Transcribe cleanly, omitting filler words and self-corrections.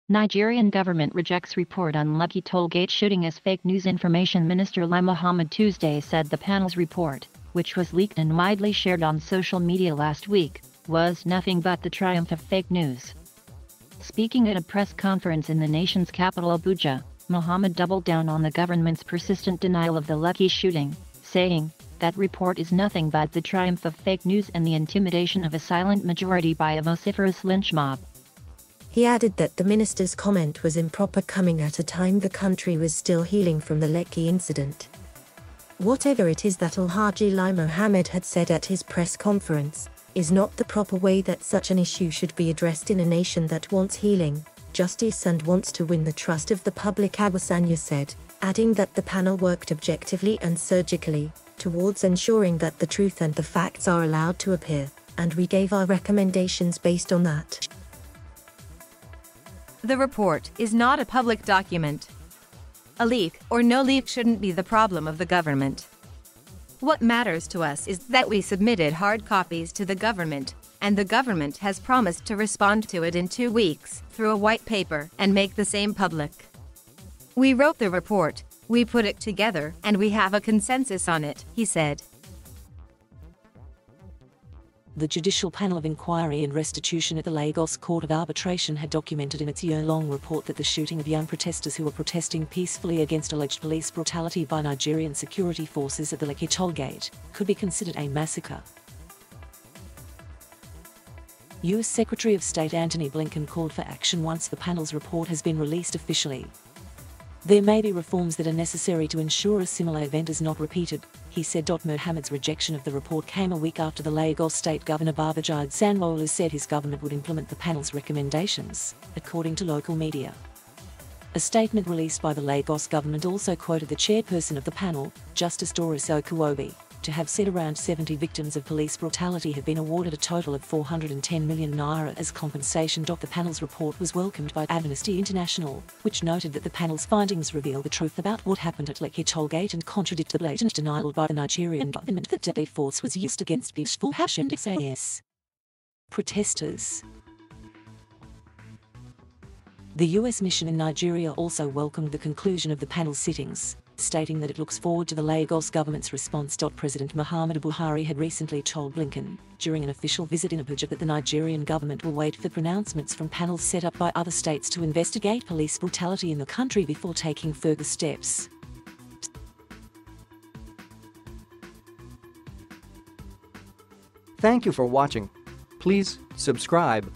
Nigerian government rejects report on Lekki toll gate shooting as fake news. Information Minister Lai Mohammed Tuesday said the panel's report, which was leaked and widely shared on social media last week, was nothing but the triumph of fake news. Speaking at a press conference in the nation's capital Abuja, Mohammed doubled down on the government's persistent denial of the Lekki shooting, saying, "That report is nothing but the triumph of fake news and the intimidation of a silent majority by a vociferous lynch mob." He added that the minister's comment was improper, coming at a time the country was still healing from the Lekki incident. Whatever it is that Alhaji Lai Mohammed had said at his press conference, is not the proper way that such an issue should be addressed in a nation that wants healing, justice and wants to win the trust of the public, Abasanya said, adding that the panel worked objectively and surgically towards ensuring that the truth and the facts are allowed to appear, and we gave our recommendations based on that. The report is not a public document. A leak or no leak shouldn't be the problem of the government. What matters to us is that we submitted hard copies to the government, and the government has promised to respond to it in 2 weeks through a white paper and make the same public. We wrote the report, we put it together, and we have a consensus on it, he said. The Judicial Panel of Inquiry and Restitution at the Lagos Court of Arbitration had documented in its year-long report that the shooting of young protesters who were protesting peacefully against alleged police brutality by Nigerian security forces at the Lekki toll gate could be considered a massacre. U.S. Secretary of State Antony Blinken called for action once the panel's report has been released officially. There may be reforms that are necessary to ensure a similar event is not repeated, he said. Mohammed's rejection of the report came a week after the Lagos State Governor Babajide Sanwo-Olu said his government would implement the panel's recommendations, according to local media. A statement released by the Lagos government also quoted the chairperson of the panel, Justice Doris Okuwobi, to have said around 70 victims of police brutality have been awarded a total of 410 million naira as compensation. The panel's report was welcomed by Amnesty International, which noted that the panel's findings reveal the truth about what happened at Lekki toll gate and contradict the blatant denial by the Nigerian government that deadly force was used against peaceful SAS protesters. The US mission in Nigeria also welcomed the conclusion of the panel's sittings, stating that it looks forward to the Lagos government's response. President Muhammadu Buhari had recently told Blinken, during an official visit in Abuja, that the Nigerian government will wait for pronouncements from panels set up by other states to investigate police brutality in the country before taking further steps. Thank you for watching. Please subscribe